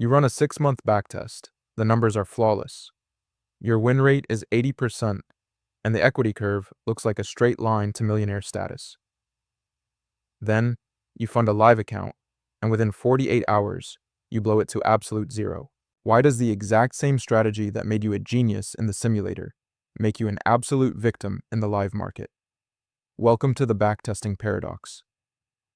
You run a 6-month backtest. The numbers are flawless. Your win rate is 80%, and the equity curve looks like a straight line to millionaire status. Then, you fund a live account, and within 48 hours, you blow it to absolute zero. Why does the exact same strategy that made you a genius in the simulator make you an absolute victim in the live market? Welcome to the Backtesting Paradox.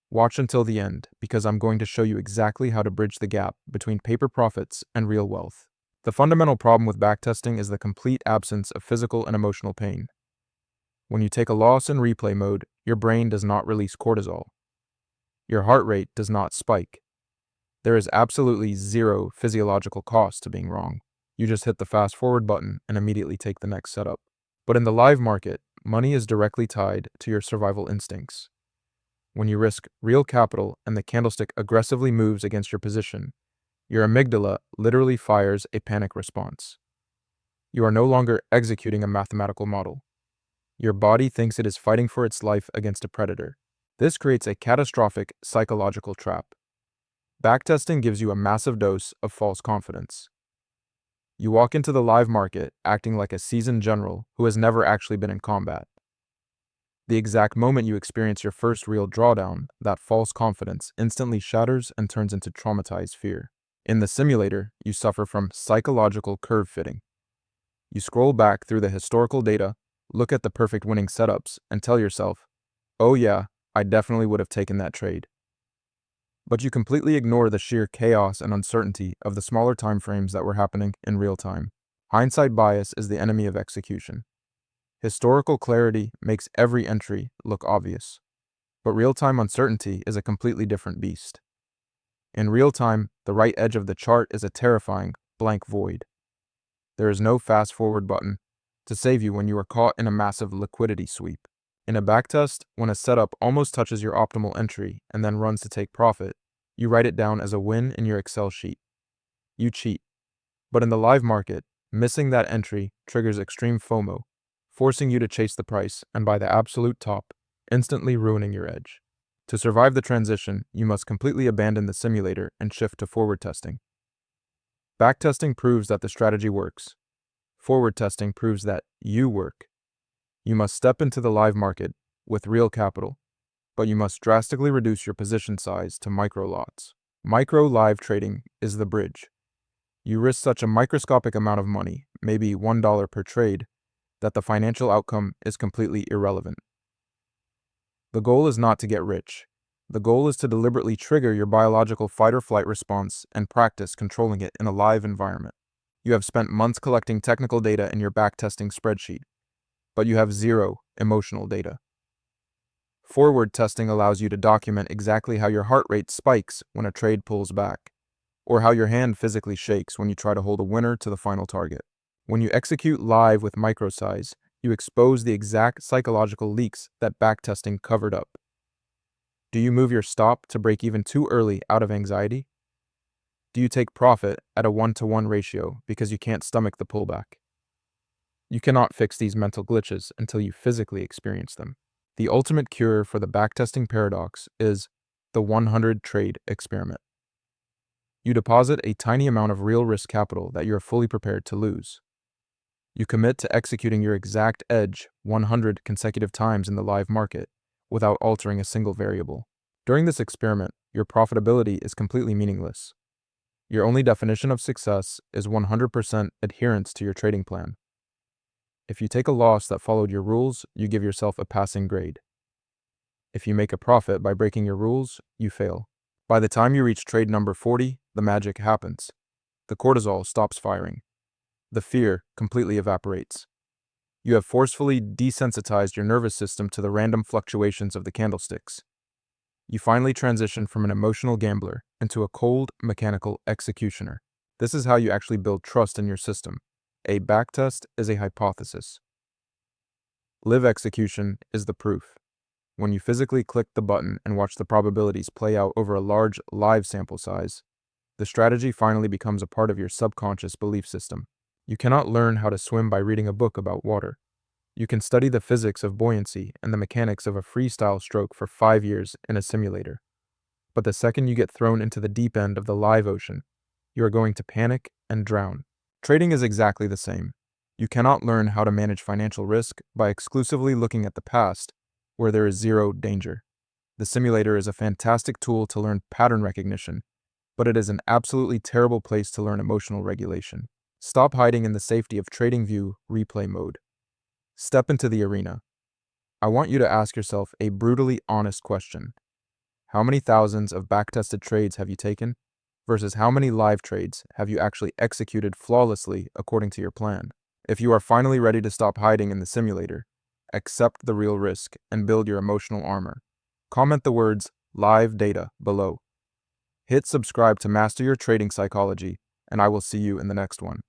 Watch until the end, because I'm going to show you exactly how to bridge the gap between paper profits and real wealth. The fundamental problem with backtesting is the complete absence of physical and emotional pain. When you take a loss in replay mode, your brain does not release cortisol. Your heart rate does not spike. There is absolutely zero physiological cost to being wrong. You just hit the fast forward button and immediately take the next setup. But in the live market, money is directly tied to your survival instincts. When you risk real capital and the candlestick aggressively moves against your position, your amygdala literally fires a panic response. You are no longer executing a mathematical model. Your body thinks it is fighting for its life against a predator. This creates a catastrophic psychological trap. Backtesting gives you a massive dose of false confidence. You walk into the live market acting like a seasoned general who has never actually been in combat. The exact moment you experience your first real drawdown, that false confidence instantly shatters and turns into traumatized fear. In the simulator, you suffer from psychological curve fitting. You scroll back through the historical data, look at the perfect winning setups, and tell yourself, "Oh yeah, I definitely would have taken that trade." But you completely ignore the sheer chaos and uncertainty of the smaller time frames that were happening in real time. Hindsight bias is the enemy of execution. Historical clarity makes every entry look obvious, but real-time uncertainty is a completely different beast. In real time, the right edge of the chart is a terrifying blank void. There is no fast-forward button to save you when you are caught in a massive liquidity sweep. In a backtest, when a setup almost touches your optimal entry and then runs to take profit, you write it down as a win in your Excel sheet. You cheat. But in the live market, missing that entry triggers extreme FOMO, forcing you to chase the price and buy the absolute top, instantly ruining your edge. To survive the transition, you must completely abandon the simulator and shift to forward testing. Backtesting proves that the strategy works. Forward testing proves that you work. You must step into the live market with real capital, but you must drastically reduce your position size to micro lots. Micro live trading is the bridge. You risk such a microscopic amount of money, maybe $1 per trade, that the financial outcome is completely irrelevant. The goal is not to get rich. The goal is to deliberately trigger your biological fight-or-flight response and practice controlling it in a live environment. You have spent months collecting technical data in your backtesting spreadsheet, but you have zero emotional data. Forward testing allows you to document exactly how your heart rate spikes when a trade pulls back, or how your hand physically shakes when you try to hold a winner to the final target. When you execute live with microsize, you expose the exact psychological leaks that backtesting covered up. Do you move your stop to break even too early out of anxiety? Do you take profit at a 1-to-1 ratio because you can't stomach the pullback? You cannot fix these mental glitches until you physically experience them. The ultimate cure for the backtesting paradox is the 100 trade experiment. You deposit a tiny amount of real risk capital that you're fully prepared to lose. You commit to executing your exact edge 100 consecutive times in the live market without altering a single variable. During this experiment, your profitability is completely meaningless. Your only definition of success is 100% adherence to your trading plan. If you take a loss that followed your rules, you give yourself a passing grade. If you make a profit by breaking your rules, you fail. By the time you reach trade number 40, the magic happens. The cortisol stops firing. The fear completely evaporates. You have forcefully desensitized your nervous system to the random fluctuations of the candlesticks. You finally transition from an emotional gambler into a cold, mechanical executioner. This is how you actually build trust in your system. A backtest is a hypothesis. Live execution is the proof. When you physically click the button and watch the probabilities play out over a large live sample size, the strategy finally becomes a part of your subconscious belief system. You cannot learn how to swim by reading a book about water. You can study the physics of buoyancy and the mechanics of a freestyle stroke for 5 years in a simulator. But the second you get thrown into the deep end of the live ocean, you are going to panic and drown. Trading is exactly the same. You cannot learn how to manage financial risk by exclusively looking at the past, where there is zero danger. The simulator is a fantastic tool to learn pattern recognition, but it is an absolutely terrible place to learn emotional regulation. Stop hiding in the safety of TradingView replay mode. Step into the arena. I want you to ask yourself a brutally honest question. How many thousands of backtested trades have you taken versus how many live trades have you actually executed flawlessly according to your plan? If you are finally ready to stop hiding in the simulator, accept the real risk and build your emotional armor. Comment the words "live data" below. Hit subscribe to master your trading psychology, and I will see you in the next one.